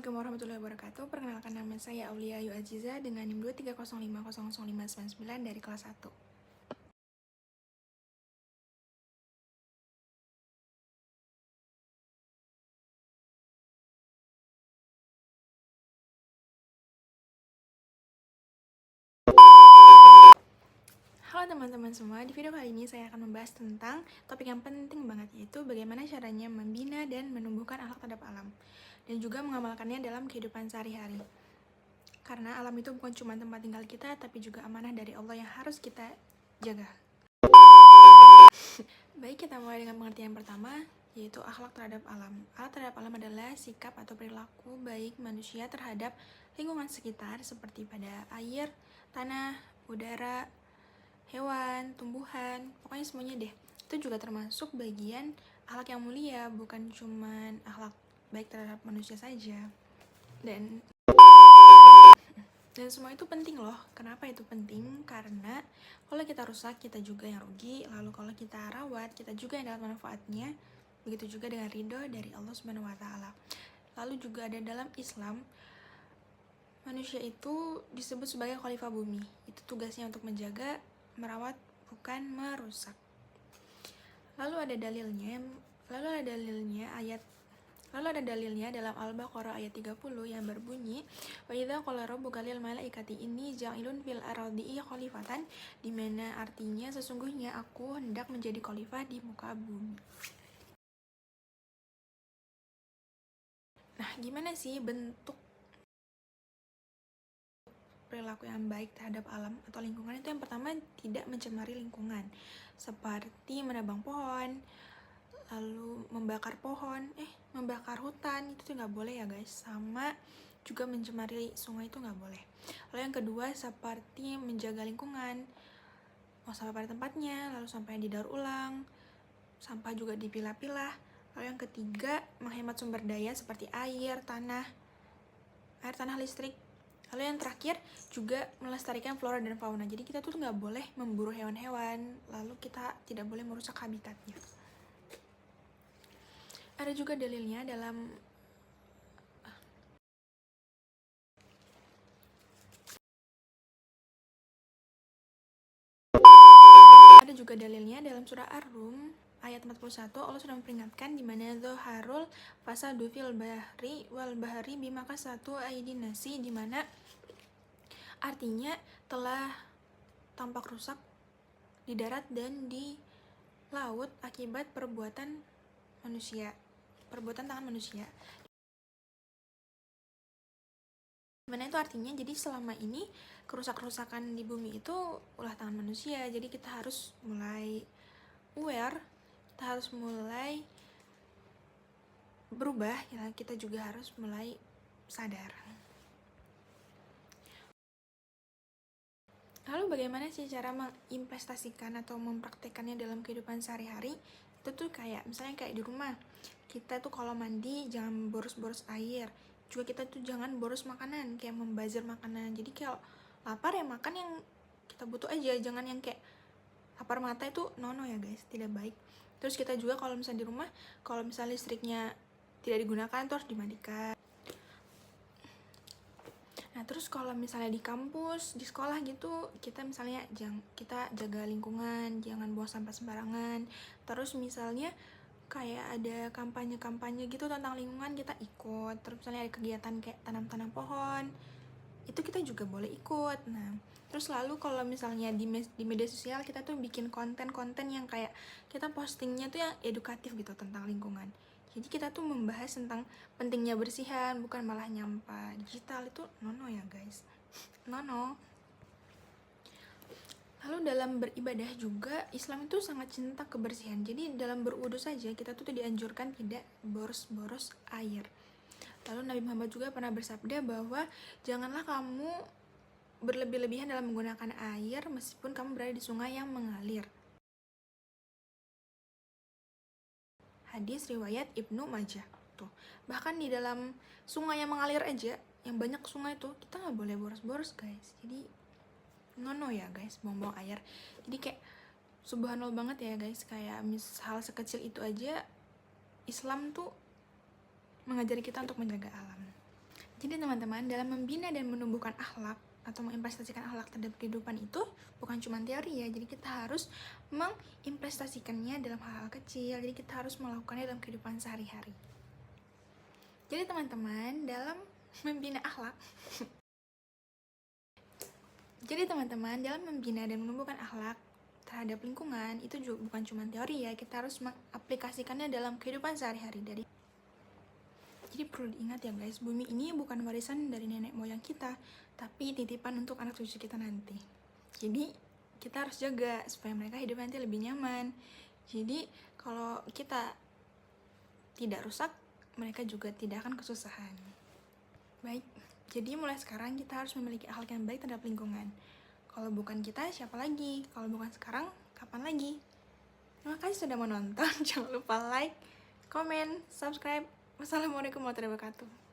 Assalamualaikum warahmatullahi wabarakatuh. Perkenalkan, nama saya Aulia Ayu Aziza dengan NIM 230500599 dari kelas 1. Halo teman-teman semua, di video kali ini saya akan membahas tentang topik yang penting banget, yaitu bagaimana caranya membina dan menumbuhkan akhlak terhadap alam dan juga mengamalkannya dalam kehidupan sehari-hari. Karena alam itu bukan cuma tempat tinggal kita, tapi juga amanah dari Allah yang harus kita jaga. Baik, kita mulai dengan pengertian pertama, yaitu akhlak terhadap alam. Akhlak terhadap alam adalah sikap atau perilaku baik manusia terhadap lingkungan sekitar seperti pada air, tanah, udara, hewan, tumbuhan, pokoknya semuanya deh. Itu juga termasuk bagian akhlak yang mulia, bukan cuman akhlak baik terhadap manusia saja. Dan semua itu penting loh. Kenapa itu penting? Karena kalau kita rusak, kita juga yang rugi. Lalu kalau kita rawat, kita juga yang dapat manfaatnya. Begitu juga dengan ridho dari Allah Subhanahu wa Ta'ala. Lalu juga ada dalam Islam, manusia itu disebut sebagai khalifah bumi. Itu tugasnya untuk menjaga, merawat, bukan merusak. Lalu ada dalilnya dalam Al-Baqarah ayat 30 yang berbunyi, wa idza qala rabbuka lil malaikati inni ja'ilun fil ardi khalifatan, di mana artinya sesungguhnya aku hendak menjadi khalifah di muka bumi. Nah, gimana sih bentuk perilaku yang baik terhadap alam atau lingkungan? Itu yang pertama, tidak mencemari lingkungan, seperti menebang pohon, lalu membakar hutan, itu tuh nggak boleh ya guys. Sama juga mencemari sungai itu nggak boleh. Lalu yang kedua, seperti menjaga lingkungan, mau sampah pada tempatnya, lalu sampahnya didaur ulang, sampah juga dipilah-pilah. Lalu yang ketiga, menghemat sumber daya seperti air, tanah, listrik. Lalu yang terakhir, juga melestarikan flora dan fauna. Jadi kita tuh nggak boleh memburu hewan-hewan, lalu kita tidak boleh merusak habitatnya. Ada juga dalilnya dalam surah Ar-Rum ayat 41. Allah sudah memperingatkan di mana dzaharul fasadu fil bahri wal bahri bima kasatu aydin nasi, di mana artinya telah tampak rusak di darat dan di laut akibat perbuatan tangan manusia. Mana itu artinya, jadi selama ini kerusakan di bumi itu ulah tangan manusia. Jadi kita harus mulai aware, kita harus mulai berubah ya, kita juga harus mulai sadar. Lalu bagaimana sih cara mengimplementasikan atau mempraktekannya dalam kehidupan sehari-hari? Itu tuh misalnya kayak di rumah, kita tuh kalau mandi jangan boros-boros air, juga kita tuh jangan boros makanan, kayak membazir makanan. Jadi kalau lapar ya makan yang kita butuh aja, jangan yang kayak lapar mata, itu no ya guys, tidak baik. Terus kita juga kalau misalnya di rumah, kalau misalnya listriknya tidak digunakan, terus dimandikan. Nah, terus kalau misalnya di kampus, di sekolah gitu, kita misalnya kita jaga lingkungan, jangan buang sampah sembarangan. Terus misalnya kayak ada kampanye-kampanye gitu tentang lingkungan, kita ikut. Terus misalnya ada kegiatan kayak tanam-tanam pohon, itu kita juga boleh ikut. Nah, terus lalu kalau misalnya di media sosial, kita tuh bikin konten-konten yang kayak kita postingnya tuh yang edukatif gitu tentang lingkungan. Jadi kita tuh membahas tentang pentingnya bersihan, bukan malah nyampah digital. Itu no ya guys, no. Lalu dalam beribadah juga, Islam itu sangat cinta kebersihan. Jadi dalam berwudu saja kita tuh dianjurkan tidak boros-boros air. Lalu Nabi Muhammad juga pernah bersabda bahwa janganlah kamu berlebih-lebihan dalam menggunakan air meskipun kamu berada di sungai yang mengalir. Hadis riwayat Ibnu Majah. Tuh, bahkan di dalam sungai yang mengalir aja, yang banyak sungai tuh, kita nggak boleh boros-boros guys. Jadi no ya guys, buang-buang air. Jadi kayak subhanallah banget ya guys, kayak hal sekecil itu aja Islam tuh mengajari kita untuk menjaga alam. Jadi teman-teman, dalam membina dan menumbuhkan akhlak atau menginvestasikan akhlak terhadap kehidupan itu bukan cuma teori ya, jadi kita harus menginvestasikannya dalam hal-hal kecil, jadi kita harus melakukannya dalam kehidupan sehari-hari. Jadi teman-teman, dalam membina akhlak dalam membina dan menumbuhkan akhlak terhadap lingkungan itu juga bukan cuma teori ya, kita harus mengaplikasikannya dalam kehidupan sehari-hari. Jadi perlu diingat ya guys, bumi ini bukan warisan dari nenek moyang kita, tapi titipan untuk anak cucu kita nanti. Jadi kita harus jaga supaya mereka hidup nanti lebih nyaman. Jadi kalau kita tidak rusak, mereka juga tidak akan kesusahan. Baik, jadi mulai sekarang kita harus memiliki akhlak yang baik terhadap lingkungan. Kalau bukan kita, siapa lagi? Kalau bukan sekarang, kapan lagi? Terima kasih sudah menonton. Jangan lupa like, comment, subscribe. Wassalamualaikum warahmatullahi wabarakatuh.